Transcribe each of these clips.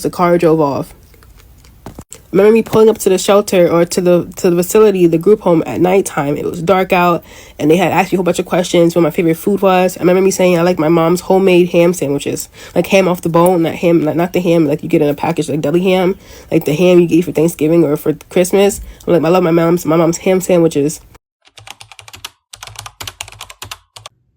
The car drove off. I remember me pulling up to the shelter or to the facility, the group home at nighttime. It was dark out, and they had asked me a whole bunch of questions what my favorite food was. I remember me saying I like my mom's homemade ham sandwiches, like ham off the bone, not the ham like you get in a package, like deli ham, like the ham you get for Thanksgiving or for Christmas. I'm like, I love my mom's ham sandwiches.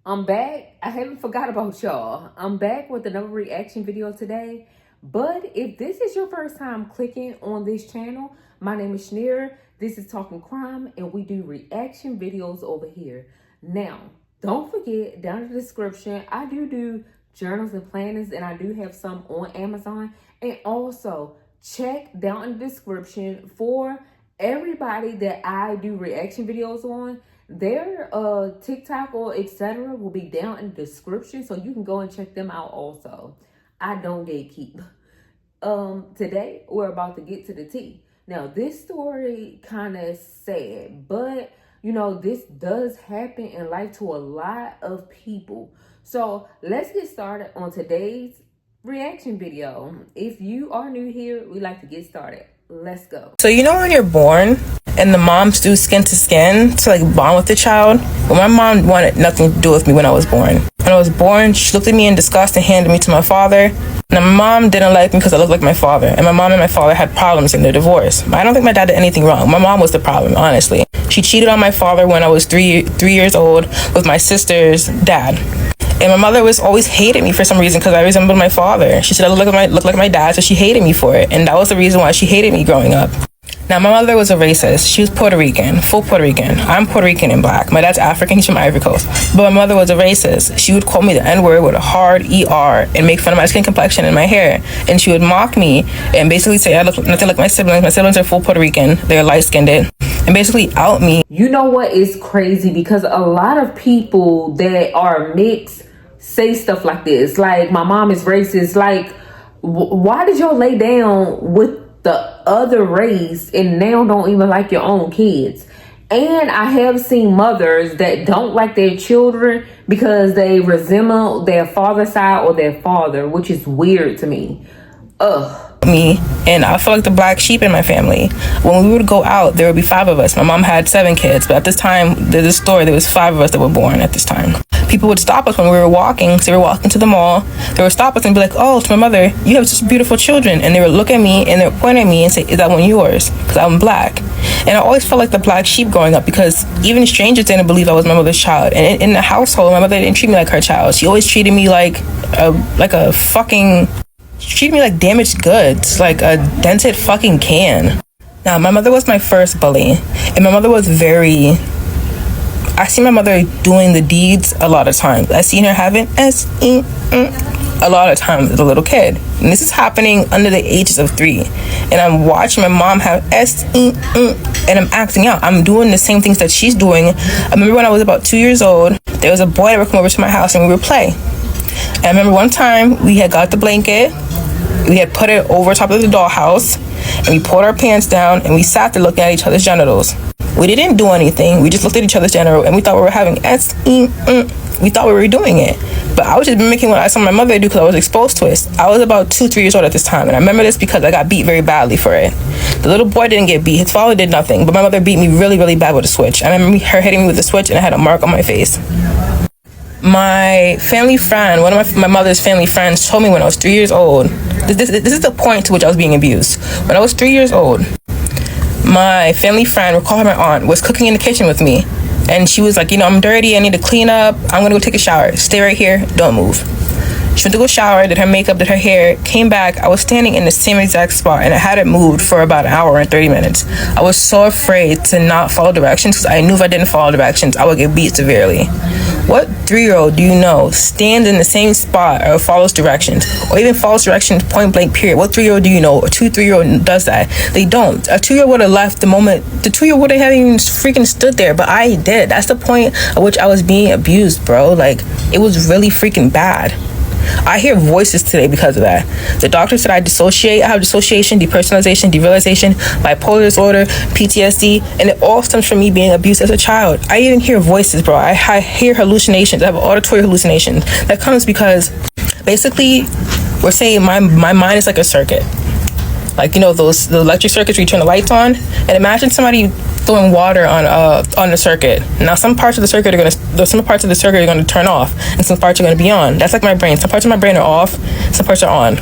I'm back. I haven't forgot about y'all. I'm back with another reaction video today. But if this is your first time clicking on this channel, my name is Shaneria. This is Talking Crime, and we do reaction videos over here. Now, don't forget, down in the description, I do journals and planners, and I do have some on Amazon. And also, check down in the description for everybody that I do reaction videos on. Their TikTok or etc. will be down in the description, so you can go and check them out also. I don't gatekeep. Today we're about to get to the tea. Now, this story kind of sad, but you know, this does happen in life to a lot of people. So let's get started on today's reaction video. If you are new here, we like to get started. Let's go. So you know when you're born and the moms do skin to skin to like bond with the child? Well, my mom wanted nothing to do with me when I was born. When I was born, she looked at me in disgust and handed me to my father. Now, my mom didn't like me because I looked like my father, and my mom and my father had problems in their divorce. I don't think my dad did anything wrong. My mom was the problem, honestly. She cheated on my father when I was three years old with my sister's dad. And my mother was always hated me for some reason because I resembled my father. She said I looked like my dad, so she hated me for it. And that was the reason why she hated me growing up. Now, my mother was a racist. She was Puerto Rican, full Puerto Rican. I'm Puerto Rican and black. My dad's African. He's from Ivory Coast. But my mother was a racist. She would call me the N-word with a hard ER and make fun of my skin complexion and my hair. And she would mock me and basically say I look nothing like my siblings. My siblings are full Puerto Rican. They're light-skinned. And basically out me. You know what is crazy? Because a lot of people that are mixed say stuff like this. Like, my mom is racist. Like, why did y'all lay down with the other race and now don't even like your own kids? And I have seen mothers that don't like their children because they resemble their father's side or their father, which is weird to me. Me, and I feel like the black sheep in my family. When we would go out, there would be 5 of us. My mom had 7 kids, but at this time, there's a story, there was 5 of us that were born at this time. People would stop us when we were walking. So we were walking to the mall. They would stop us and be like, "Oh, to my mother, you have such beautiful children." And they would look at me and they would point at me and say, "Is that one yours?" Because I'm black. And I always felt like the black sheep growing up because even strangers didn't believe I was my mother's child. And in the household, my mother didn't treat me like her child. She always treated me like a fucking... She treated me like damaged goods, like a dented fucking can. Now, my mother was my first bully, and my mother was very... I see my mother doing the deeds a lot of times. I seen her having a lot of times as a little kid. And this is happening under the ages of 3. And I'm watching my mom have and I'm acting out. I'm doing the same things that she's doing. I remember when I was about 2 years old, there was a boy that would come over to my house and we would play. And I remember one time we had got the blanket, we had put it over top of the dollhouse, and we pulled our pants down and we sat there looking at each other's genitals. We didn't do anything. We just looked at each other's genital and we thought we were having we thought we were doing it. But I was just mimicking what I saw my mother do because I was exposed to it. I was about 2-3 years old at this time, and I remember this because I got beat very badly for it. The little boy didn't get beat. His father did nothing, but my mother beat me really, really bad with a switch. I remember her hitting me with a switch and I had a mark on my face. My family friend, one of my mother's family friends, told me when I was 3 years old, this is the point to which I was being abused. When I was 3 years old, my family friend, we'll call her my aunt, was cooking in the kitchen with me. And she was like, I'm dirty, I need to clean up, I'm gonna go take a shower. Stay right here, don't move. She went to go shower, did her makeup, did her hair, came back. I was standing in the same exact spot and I hadn't moved for about an hour and 30 minutes. I was so afraid to not follow directions because I knew if I didn't follow directions, I would get beat severely. What 3-year-old do you know stands in the same spot or follows directions, or even follows directions point blank period? What 3-year-old do you know? A 2-3-year-old does that? They don't. A 2-year-old would have left the moment. The 2-year-old would have even freaking stood there, but I did. That's the point at which I was being abused, bro. Like, it was really freaking bad. I hear voices today because of that. The doctor said I dissociate. I have dissociation, depersonalization, derealization, bipolar disorder, PTSD, and it all stems from me being abused as a child. I even hear voices, bro. I hear hallucinations. I have auditory hallucinations. That comes because basically Or say my mind is like a circuit. Like, you know, the electric circuits where you turn the lights on, and imagine somebody throwing water on the circuit. Now some parts of the circuit are gonna turn off, and some parts are gonna be on. That's like my brain. Some parts of my brain are off, some parts are on.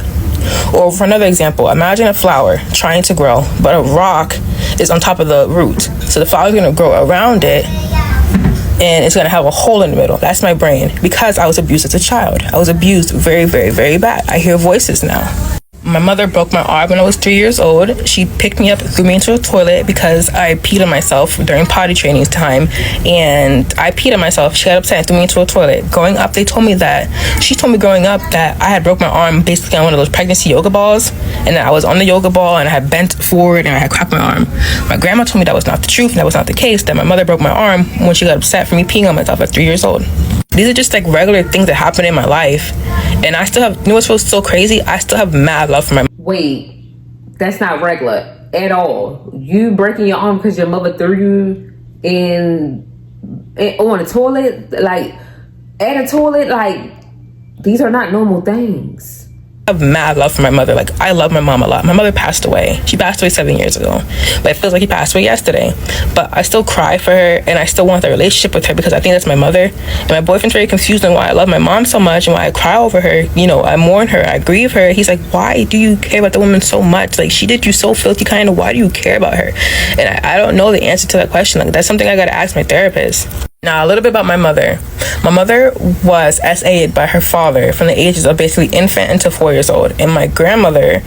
Or for another example, imagine a flower trying to grow, but a rock is on top of the root. So the flower is gonna grow around it, and it's gonna have a hole in the middle. That's my brain, because I was abused as a child. I was abused very, very, very bad. I hear voices now. My mother broke my arm when I was 3 years old. She picked me up, threw me into a toilet because I peed on myself during potty training time, and I peed on myself. She got upset and threw me into a toilet. Growing up, she told me growing up that I had broke my arm basically on one of those pregnancy yoga balls, and that I was on the yoga ball and I had bent forward and I had cracked my arm. My grandma told me that was not the truth and that was not the case, that my mother broke my arm when she got upset for me peeing on myself at 3 years old. These are just like regular things that happen in my life, and I still have, you know what's so crazy? I still have mad love for my. Wait, that's not regular at all. You breaking your arm because your mother threw you in on a toilet, like at a toilet, like these are not normal things. I have mad love for my mother. Like, I love my mom a lot. My mother passed away. She passed away 7 years ago, but it feels like he passed away yesterday. But I still cry for her, and I still want the relationship with her because I think that's my mother. And my boyfriend's very confused on why I love my mom so much and why I cry over her. You know, I mourn her, I grieve her. He's like, why do you care about the woman so much? Like, she did you so filthy kind of. Why do you care about her? And I don't know the answer to that question. Like, that's something I gotta ask my therapist. Now, a little bit about my mother. My mother was SA'd by her father from the ages of basically infant until 4 years old. And my grandmother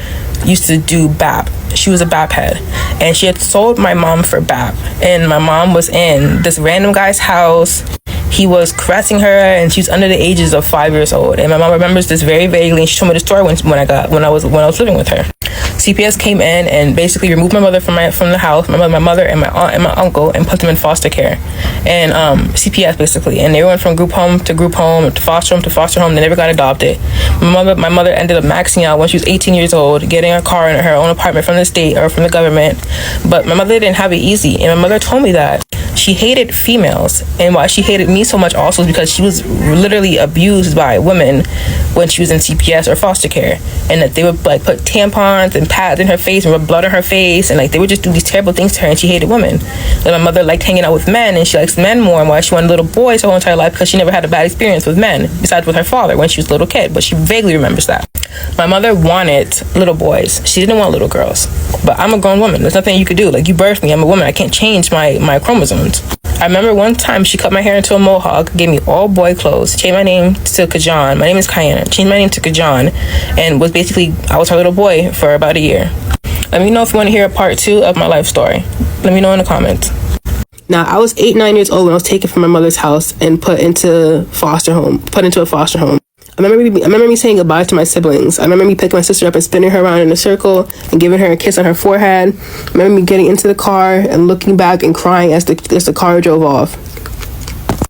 used to do BAP. She was a BAP head. And she had sold my mom for BAP. And my mom was in this random guy's house. He was caressing her, and she was under the ages of 5 years old. And my mom remembers this very vaguely. And she told me the story when I was living with her. CPS came in and basically removed my mother from the house, my mother and my aunt and my uncle, and put them in foster care. And CPS basically, and they went from group home to group home to foster home. They never got adopted. My mother ended up maxing out when she was 18 years old, getting a car and her own apartment from the state or from the government. But my mother didn't have it easy, and my mother told me that she hated females, and why she hated me so much also is because she was literally abused by women when she was in CPS or foster care, and that they would like put tampons and pads in her face and rub blood on her face, and like they would just do these terrible things to her, and she hated women. And my mother liked hanging out with men, and she likes men more, and why she wanted little boys her whole entire life because she never had a bad experience with men besides with her father when she was a little kid, but she vaguely remembers that. My mother wanted little boys. She didn't want little girls. But I'm a grown woman. There's nothing you could do. Like, you birthed me. I'm a woman. I can't change my chromosomes. I remember one time she cut my hair into a mohawk, gave me all boy clothes, changed my name to Kajan. My name is Kayana. Changed my name to Kajan, and was basically, I was her little boy for about a year. Let me know if you want to hear a part 2 of my life story. Let me know in the comments. Now, I was 8-9 years old when I was taken from my mother's house and put into a foster home. I remember me saying goodbye to my siblings. I remember me picking my sister up and spinning her around in a circle and giving her a kiss on her forehead. I remember me getting into the car and looking back and crying as the car drove off.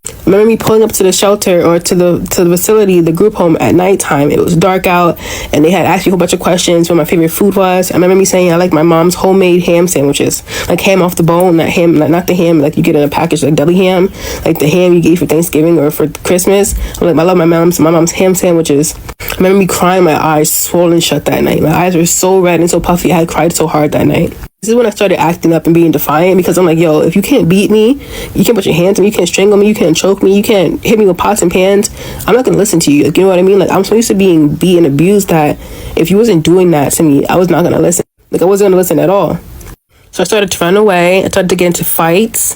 I remember me pulling up to the shelter or to the facility, the group home, at nighttime. It was dark out, and they had asked me a whole bunch of questions what my favorite food was. I remember me saying I like my mom's homemade ham sandwiches, like ham off the bone, not the ham like you get in a package, like deli ham, like the ham you get for Thanksgiving or for Christmas. I love my mom's ham sandwiches. I remember me crying, my eyes swollen shut that night. My eyes were so red and so puffy. I had cried so hard that night. This is when I started acting up and being defiant, because I'm like, yo, if you can't beat me, you can't put your hands on me, you can't strangle me, you can't choke me, you can't hit me with pots and pans, I'm not going to listen to you. Like, you know what I mean? Like, I'm so used to being beat and abused that if you wasn't doing that to me, I was not going to listen. Like, I wasn't going to listen at all. So I started to run away. I started to get into fights.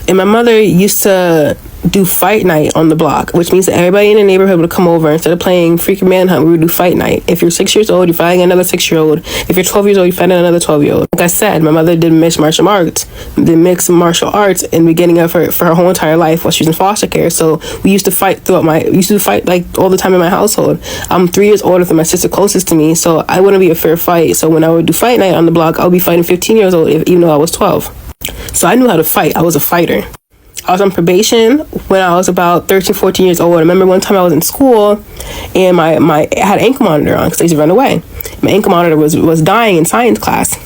And my mother used to do fight night on the block, which means that everybody in the neighborhood would come over. Instead of playing freaking manhunt, we would do fight night. If you're 6 years old, you're fighting another 6-year-old. If you're 12 years old, you're fighting another 12-year-old. Like I said, my mother did mixed martial arts in the beginning of her for her whole entire life while she was in foster care. So we used to fight like all the time in my household. I'm 3 years older than my sister closest to me, so I wouldn't be a fair fight. So when I would do fight night on the block, I would be fighting 15 years old, even though I was 12. So I knew how to fight. I was a fighter. I was on probation when I was about 13, 14 years old. I remember one time I was in school and I had an ankle monitor on because I used to run away. My ankle monitor was dying in science class.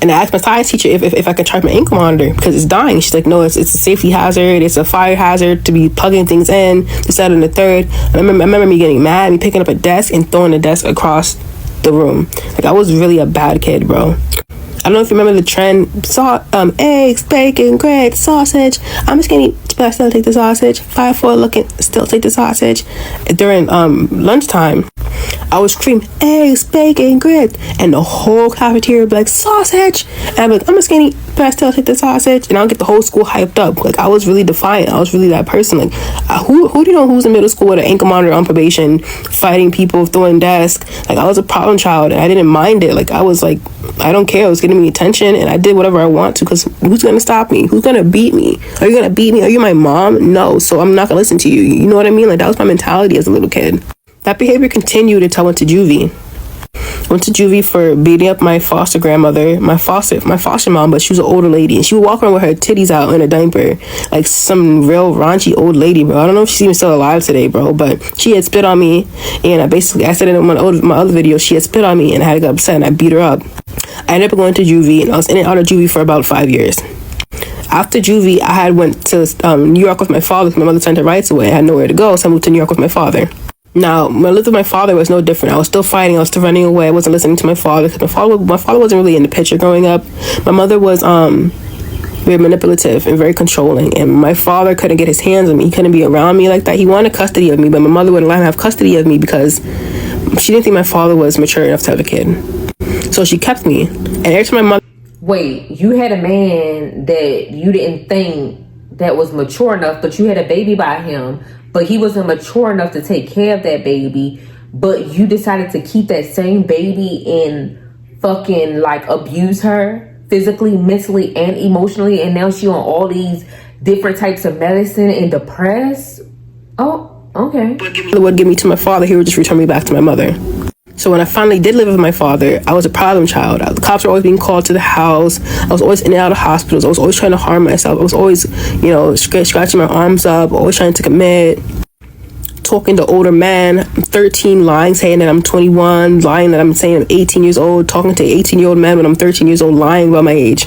And I asked my science teacher if I could charge my ankle monitor because it's dying. She's like, no, it's a safety hazard. It's a fire hazard to be plugging things in, this, that, and the third. And I remember me getting mad, me picking up a desk and throwing the desk across the room. Like, I was really a bad kid, bro. I don't know if you remember the trend, eggs, bacon, grits, sausage. I'm skinny, but I still take the sausage. 5'4" looking, still take the sausage. During lunchtime, I would scream, eggs, bacon, grits, and the whole cafeteria would be like, sausage. And I'd be like, I'm a skinny, but I still take the sausage. And I'll get the whole school hyped up. Like, I was really defiant. I was really that person. Like, who do you know who's in middle school with an ankle monitor on probation, fighting people, throwing desks? Like, I was a problem child, and I didn't mind it. Like, I was like, I don't care. It was getting me attention, and I did whatever I want to, because who's going to stop me? Who's going to beat me? Are you going to beat me? Are you my mom? No, so I'm not going to listen to you. You know what I mean? Like, that was my mentality as a little kid. That behavior continued until I went to juvie. I went to juvie for beating up my foster grandmother, my foster mom, but she was an older lady, and she would walk around with her titties out in a diaper, like some real raunchy old lady, bro. I don't know if she's even still alive today, bro, but she had spit on me, and I said it in my other video, she had spit on me, and I had to get upset, and I beat her up. I ended up going to juvie, and I was in and out of juvie for about 5 years. After juvie, I had went to New York with my father, because my mother sent her rights away. I had nowhere to go, so I moved to New York with my father. Now, when I lived with my father, it was no different. I was still fighting. I was still running away. I wasn't listening to my father, because my father wasn't really in the picture growing up. My mother was very manipulative and very controlling, and my father couldn't get his hands on me. He couldn't be around me like that. He wanted custody of me, but my mother wouldn't let him have custody of me because she didn't think my father was mature enough to have a kid. So she kept me. And every time my mother... Wait, you had a man that you didn't think that was mature enough, but you had a baby by him, but he wasn't mature enough to take care of that baby, but you decided to keep that same baby and fucking like abuse her physically, mentally, and emotionally, and now she on all these different types of medicine and depressed? Oh, okay. Would give me to my father, he would just return me back to my mother. So when I finally did live with my father, I was a problem child. The cops were always being called to the house. I was always in and out of hospitals. I was always trying to harm myself. I was always, scratching my arms up, always trying to commit. Talking to older men. I'm 13, lying, saying that I'm 21, lying that I'm saying I'm 18 years old, talking to 18-year-old men when I'm 13 years old, lying about my age.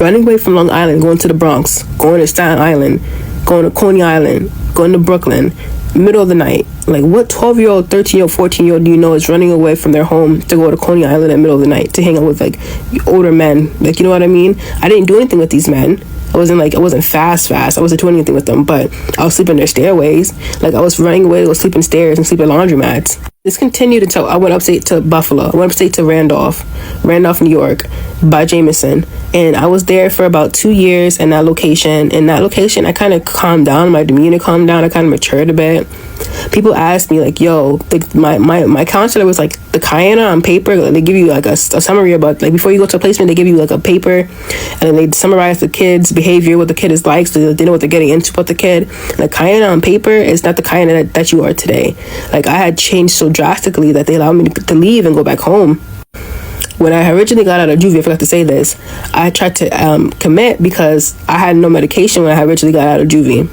Running away from Long Island, going to the Bronx, going to Staten Island, going to Coney Island, going to Brooklyn, middle of the night. Like, what 12-year-old, 13-year-old, 14-year-old do you know is running away from their home to go to Coney Island in the middle of the night to hang out with, like, older men? Like, you know what I mean? I didn't do anything with these men. I wasn't fast. I wasn't doing anything with them, but I was sleeping in their stairways. Like, I was running away to go sleep in stairs and sleep in laundromats. This continued until I went upstate to Buffalo. I went upstate to Randolph, New York, by Jameson. And I was there for about 2 years in that location. In that location, I kind of calmed down. My demeanor calmed down. I kind of matured a bit. People asked me, like, yo, my counselor was like, the Cayenne on paper, like, they give you like a summary about, like, before you go to a placement, they give you like a paper, and then they summarize the kid's behavior, what the kid is like, so they know what they're getting into with the kid. And the Cayenne on paper is not the Cayenne that you are today. Like, I had changed so drastically that they allowed me to leave and go back home. When I originally got out of juvie, I forgot to say this, I tried to commit because I had no medication when I originally got out of juvie.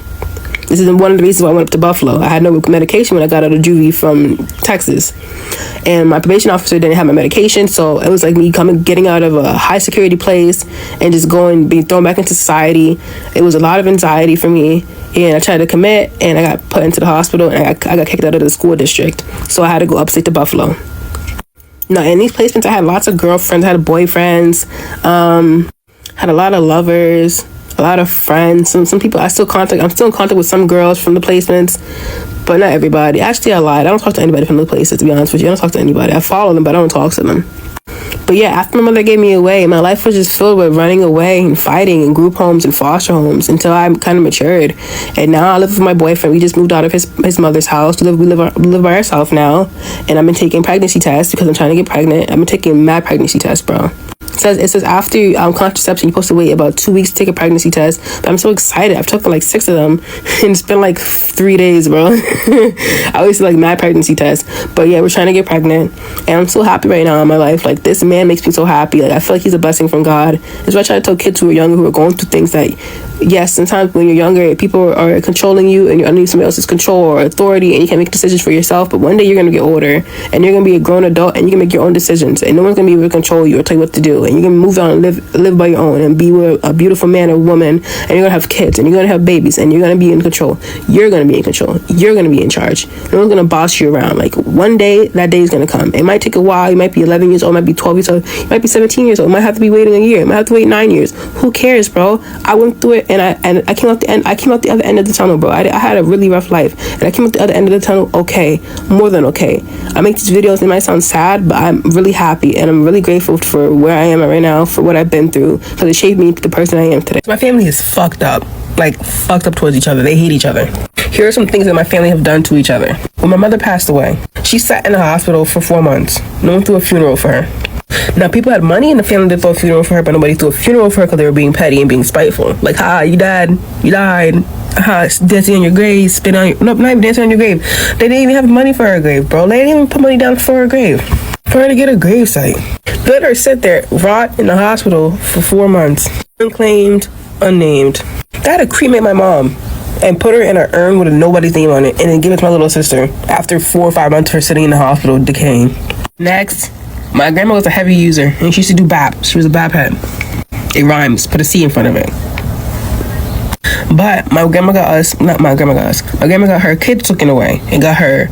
This is one of the reasons why I went up to Buffalo. I had no medication when I got out of juvie from Texas. And my probation officer didn't have my medication, so it was like me getting out of a high security place and just being thrown back into society. It was a lot of anxiety for me. And I tried to commit, and I got put into the hospital, and I got kicked out of the school district. So I had to go upstate to Buffalo. Now, in these placements, I had lots of girlfriends, I had boyfriends, had a lot of lovers, a lot of friends. Some people I'm still in contact with some girls from the placements, but not everybody. Actually, I lied. I don't talk to anybody from the places, to be honest with you. I don't talk to anybody. I follow them, but I don't talk to them. But yeah, after my mother gave me away, my life was just filled with running away and fighting in group homes and foster homes until I kind of matured. And now I live with my boyfriend. We just moved out of his mother's house. We live by ourselves now. And I've been taking pregnancy tests because I'm trying to get pregnant. I've been taking mad pregnancy tests, bro. It says after contraception, you're supposed to wait about 2 weeks to take a pregnancy test. But I'm so excited. I've taken like 6 of them, and it's been like 3 days, bro. I always like mad pregnancy tests. But yeah, we're trying to get pregnant, and I'm so happy right now in my life. Like, this man makes me so happy. Like, I feel like he's a blessing from God. That's why I try to tell kids who are younger, who are going through things, that Yes, sometimes when you're younger, people are controlling you and you're underneath somebody else's control or authority and you can't make decisions for yourself. But one day you're going to get older and you're going to be a grown adult and you can make your own decisions. And no one's going to be able to control you or tell you what to do. And you're going to move on and live by your own and be with a beautiful man or woman. And you're going to have kids and you're going to have babies and you're going to be in control. You're going to be in control. You're going to be in charge. No one's going to boss you around. Like one day, that day is going to come. It might take a while. You might be 11 years old. It might be 12 years old. You might be 17 years old. You might have to be waiting a year. You might have to wait 9 years. Who cares, bro? I went through it and I came out the end. I came out the other end of the tunnel, bro. I had a really rough life, and I came out the other end of the tunnel okay, more than okay. I make these videos. They might sound sad, but I'm really happy, and I'm really grateful for where I am right now, for what I've been through, because it shaped me to the person I am today. My family is fucked up, like fucked up towards each other. They hate each other. Here are some things that my family have done to each other. When my mother passed away, she sat in the hospital for 4 months. No one threw a funeral for her. Now, people had money in the family to throw a funeral for her, but nobody threw a funeral for her because they were being petty and being spiteful. Like, you died. Dancing on your grave, spit on your... Nope, not even dancing on your grave. They didn't even have money for her grave, bro. They didn't even put money down for her grave. For her to get a grave site. Let her sit there, rot in the hospital for 4 months. Unclaimed, unnamed. They had to cremate my mom and put her in an urn with nobody's name on it and then give it to my little sister after 4 or 5 months of her sitting in the hospital decaying. Next, my grandma was a heavy user and she used to do BAP. She was a BAP head. It rhymes. Put a C in front of it. But my grandma got her kids taken away and got her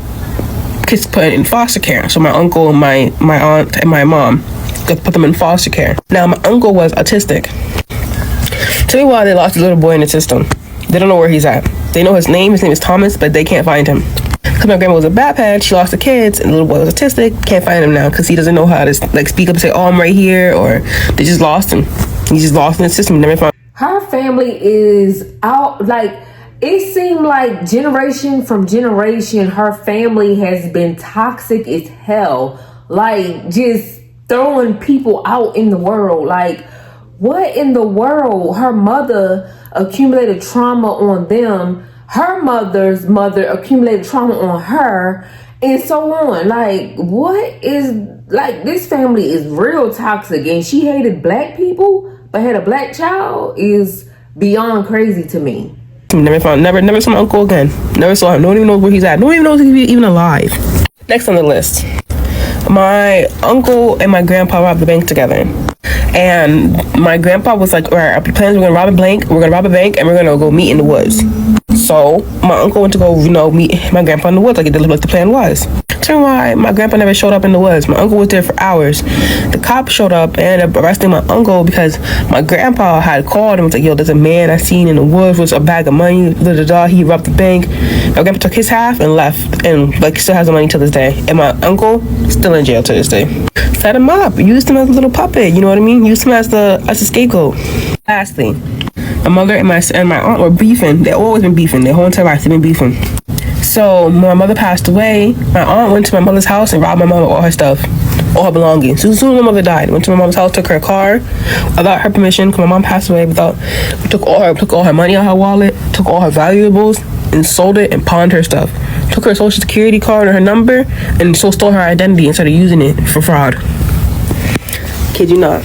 kids put in foster care. So my uncle, my aunt, and my mom got to put them in foster care. Now, my uncle was autistic. Tell me why they lost a little boy in the system. They don't know where he's at. They know his name is Thomas, but they can't find him. Because my grandma was a BAP head, she lost the kids, and the little boy was autistic. Can't find him now because he doesn't know how to speak up and say, "Oh, I'm right here," or they just lost him. He's just lost in the system. Never found. Her family is out, like, it seemed like generation from generation, her family has been toxic as hell. Like, just throwing people out in the world. Like, what in the world? Her mother accumulated trauma on them. Her mother's mother accumulated trauma on her. And so on. Like, what is... Like, this family is real toxic. And she hated black people, but had a black child is beyond crazy to me. Never saw my uncle again. Never saw him. Don't even know where he's at. Don't even know if he's even alive. Next on the list, my uncle and my grandpa robbed the bank together. And my grandpa was like, all right, our plans, we're gonna rob a bank, and we're gonna go meet in the woods. So my uncle went to go, meet my grandpa in the woods, like the plan was. Turn why my grandpa never showed up in the woods. My uncle was there for hours. The cops showed up and ended up arresting my uncle because my grandpa had called and was like, yo, there's a man I seen in the woods with a bag of money, he robbed the bank. My grandpa took his half and left, and still has the money to this day. And my uncle still in jail to this day. Set him up, used him as a little puppet, you know what I mean? Used him as a scapegoat. Lastly, my mother and my aunt were beefing. They've always been beefing. Their whole entire life they've been beefing. So when my mother passed away, my aunt went to my mother's house and robbed my mother of all her stuff, all her belongings. So as soon as my mother died, went to my mom's house, took her car without her permission. Because my mom passed away took all her money out her wallet, took all her valuables, and sold it and pawned her stuff. Took her social security card or her number, and so stole her identity and started using it for fraud. Kid you not.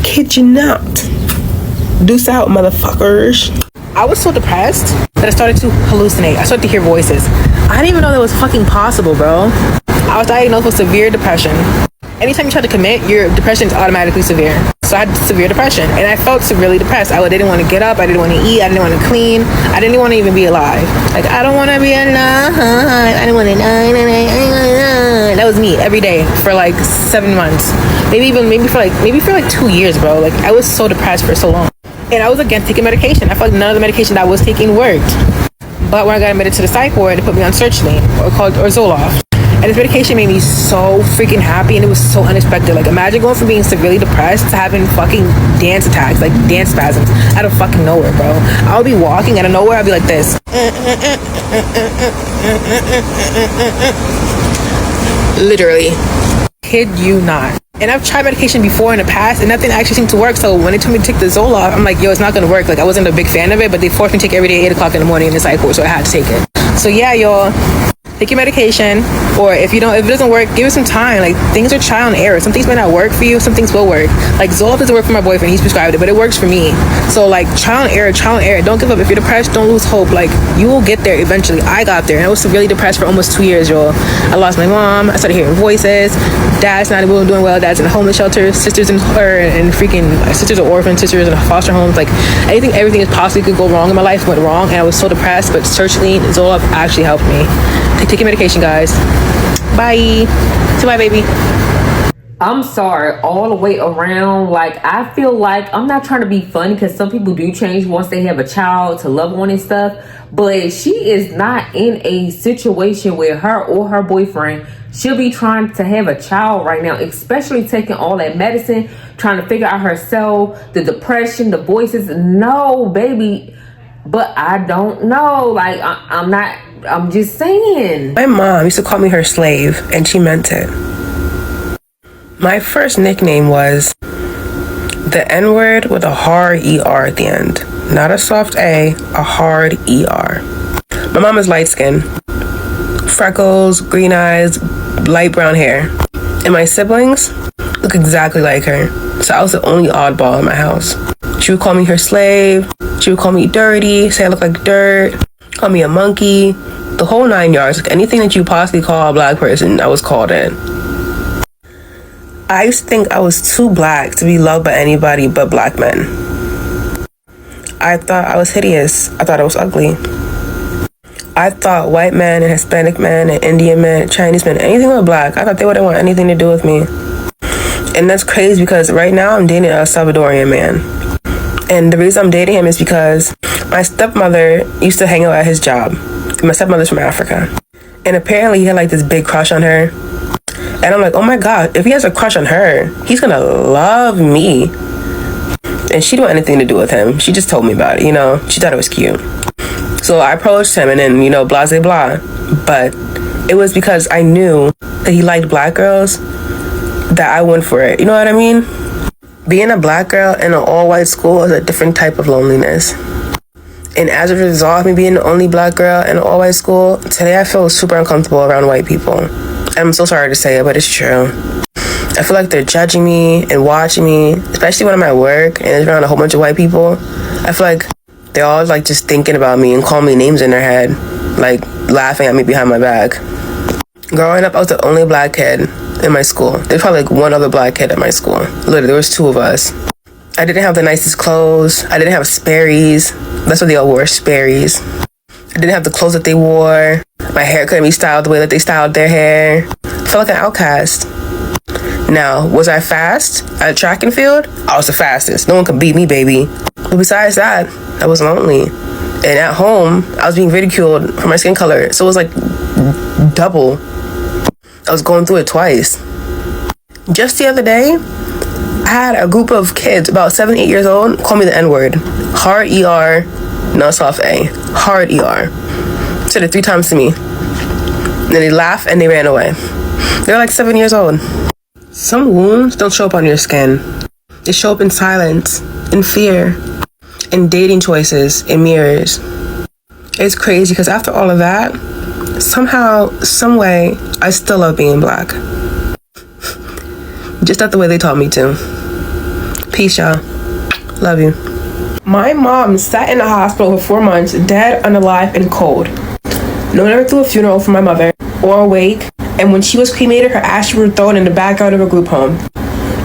Kid you not. Deuce out, motherfuckers. I was so depressed that I started to hallucinate. I started to hear voices. I didn't even know that was fucking possible, bro. I was diagnosed with severe depression. Anytime you try to commit, your depression is automatically severe. So I had severe depression, and I felt severely depressed. I didn't want to get up. I didn't want to eat. I didn't want to clean. I didn't want to even be alive. Like, I don't want to be alive. I don't want to die. That was me every day for like 7 months. Maybe for like 2 years, bro. Like, I was so depressed for so long. And I was against taking medication. I felt like none of the medication that I was taking worked. But when I got admitted to the psych ward, they put me on sertraline or Zoloft. And this medication made me so freaking happy, and it was so unexpected. Like, imagine going from being severely depressed to having fucking dance attacks, like dance spasms, out of fucking nowhere, bro. I would be walking out of nowhere, I'd be like this. Literally. Kid you not. And I've tried medication before in the past, and nothing actually seemed to work. So when they told me to take the Zoloft, I'm like, yo, it's not gonna work. Like, I wasn't a big fan of it, but they forced me to take it every day at 8 o'clock in the morning in the psych ward, so I had to take it. So yeah, y'all. Take your medication, or if it doesn't work, give it some time. Like, things are trial and error. Some things might not work for you, some things will work. Like, Zoloft doesn't work for my boyfriend, he's prescribed it, but it works for me. So like, trial and error. Don't give up. If you're depressed, don't lose hope. Like, you will get there eventually. I got there, and I was really depressed for almost 2 years, y'all. I lost my mom, I started hearing voices, dad's not doing well, dad's in a homeless shelter, sisters sisters are orphans, sisters in foster homes. Like, everything is possibly could go wrong in my life went wrong, and I was so depressed, but sertraline, Zoloft actually helped me. Take your medication, guys. Bye. Bye, baby. I'm sorry, all the way around. Like, I feel like I'm not trying to be funny, because some people do change once they have a child to love one and stuff. But she is not in a situation where her or her boyfriend should be trying to have a child right now, especially taking all that medicine, trying to figure out herself, the depression, the voices. No, baby. But I don't know. Like, I'm just saying. My mom used to call me her slave, and she meant it. My first nickname was the N-word with a hard ER at the end. Not a soft A, a hard ER. My mom is light-skinned. Freckles, green eyes, light brown hair. And my siblings look exactly like her. So I was the only oddball in my house. She would call me her slave. She would call me dirty, say I look like dirt, call me a monkey. The whole 9 yards. Like, anything that you possibly call a black person, I was called in. I used to think I was too black to be loved by anybody but black men. I thought I was hideous. I thought I was ugly. I thought white men and Hispanic men and Indian men and Chinese men, anything but black, I thought they wouldn't want anything to do with me. And that's crazy, because right now I'm dating a Salvadorian man. And the reason I'm dating him is because my stepmother used to hang out at his job. My stepmother's from Africa. And apparently he had like this big crush on her. And I'm like, oh my God, if he has a crush on her, he's gonna love me. And she didn't want anything to do with him. She just told me about it, She thought it was cute. So I approached him, and then, blah, blah, blah. But it was because I knew that he liked black girls that I went for it. You know what I mean? Being a black girl in an all-white school is a different type of loneliness. And as a result of me being the only black girl in an all-white school, today I feel super uncomfortable around white people. I'm so sorry to say it, but it's true. I feel like they're judging me and watching me, especially when I'm at work and it's around a whole bunch of white people. I feel like they're all like just thinking about me and calling me names in their head, like laughing at me behind my back. Growing up, I was the only black kid in my school. There's probably like one other black kid at my school. Literally, there was 2 of us. I didn't have the nicest clothes. I didn't have Sperry's. That's what they all wore, Sperry's. I didn't have the clothes that they wore. My hair couldn't be styled the way that they styled their hair. I felt like an outcast. Now, was I fast at track and field? I was the fastest. No one could beat me, baby. But besides that, I was lonely. And at home, I was being ridiculed for my skin color. So it was like double. I was going through it twice. Just the other day, I had a group of kids, about 7, 8 years old, call me the N-word. Hard ER, not soft A. Hard ER. Said it 3 times to me. And then they laughed and they ran away. They're like 7 years old. Some wounds don't show up on your skin. They show up in silence, in fear, in dating choices, in mirrors. It's crazy because after all of that, somehow, some way, I still love being black. Just not the way they taught me to. Peace, y'all. Love you. My mom sat in the hospital for 4 months, dead, unalive, and cold. No one ever threw a funeral for my mother, or a wake, and when she was cremated, her ashes were thrown in the backyard of a group home.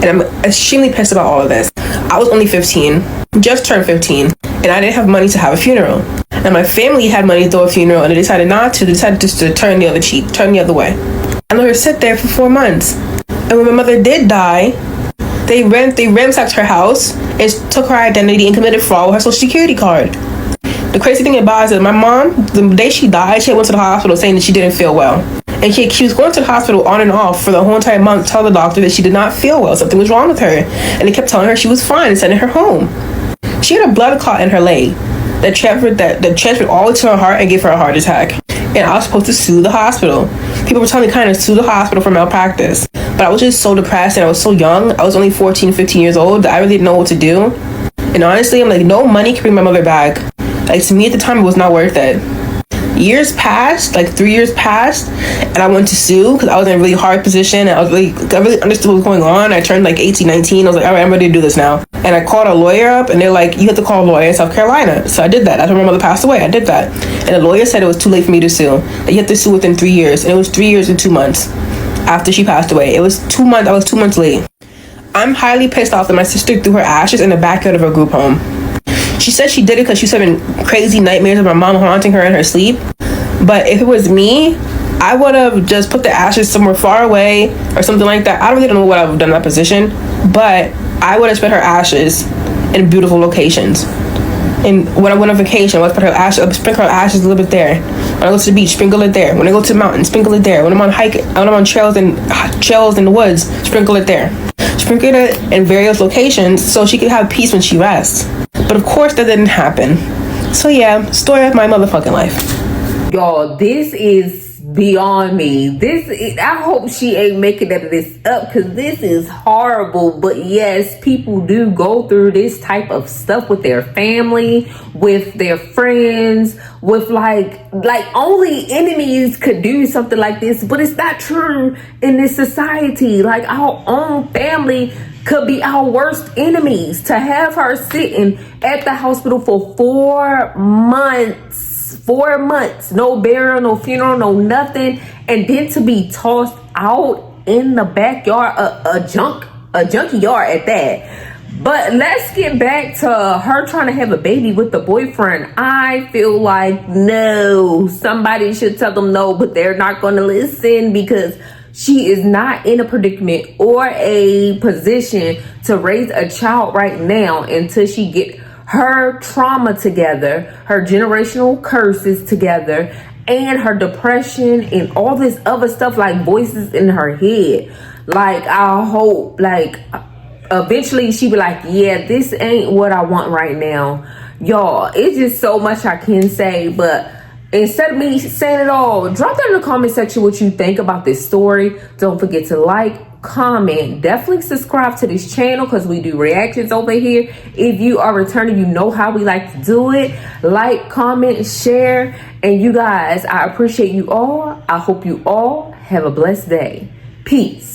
And I'm extremely pissed about all of this. I was only 15, just turned 15, and I didn't have money to have a funeral. And my family had money to throw a funeral, and they decided not to. They decided just to turn the other cheek, turn the other way. I let her sit there for 4 months. And when my mother did die, they ransacked her house and took her identity and committed fraud with her social security card. The crazy thing about it is that my mom, the day she died, she went to the hospital saying that she didn't feel well. And she was going to the hospital on and off for the whole entire month to tell the doctor that she did not feel well. Something was wrong with her. And they kept telling her she was fine and sending her home. She had a blood clot in her leg that transferred all the way to her heart and gave her a heart attack. And I was supposed to sue the hospital. People were telling me kind of sue the hospital for malpractice. But I was just so depressed and I was so young. I was only 14, 15 years old that I really didn't know what to do. And honestly, I'm like, no money can bring my mother back. Like, to me at the time, it was not worth it. Years passed, like 3 years passed, and I went to sue because I was in a really hard position. And I really understood what was going on. I turned like 18, 19. I was like, all right, I'm ready to do this now. And I called a lawyer up, and they're like, you have to call a lawyer in South Carolina. So I did that. That's when my mother passed away. I did that. And the lawyer said it was too late for me to sue. That you have to sue within 3 years. And it was 3 years and 2 months after she passed away. It was 2 months. I was 2 months late. I'm highly pissed off that my sister threw her ashes in the backyard of her group home. She said she did it because she was having crazy nightmares of my mom haunting her in her sleep. But if it was me, I would have just put the ashes somewhere far away or something like that. I really don't know what I would have done in that position, but I would have spread her ashes in beautiful locations. And when I went on vacation, I would put her ashes, sprinkle her ashes a little bit there. When I go to the beach, sprinkle it there. When I go to the mountain, sprinkle it there. When I'm on when I'm on trails in the woods, sprinkle it there. Sprinkle it in various locations so she could have peace when she rests. But of course that didn't happen. So yeah, story of my motherfucking life. Y'all, this is beyond me. I hope she ain't making none of this up, because this is horrible. But yes, people do go through this type of stuff with their family, with their friends, with like only enemies could do something like this. But it's not true in this society. Like, our own family could be our worst enemies. To have her sitting at the hospital for 4 months, 4 months, no burial, no funeral, no nothing, and then to be tossed out in the backyard, a junkyard at that. But let's get back to her trying to have a baby with the boyfriend. I feel like, no, somebody should tell them no, but they're not going to listen, because she is not in a predicament or a position to raise a child right now until she get her trauma together, her generational curses together, and her depression and all this other stuff, like voices in her head. Like, I hope, like, eventually she be like, yeah, this ain't what I want right now. Y'all, it's just so much I can say, but instead of me saying it all, drop down in the comment section what you think about this story. Don't forget to like, comment, definitely subscribe to this channel, because we do reactions over here. If you are returning, you know how we like to do it. Like, comment, share, and you guys, I appreciate you all. I hope you all have a blessed day. Peace.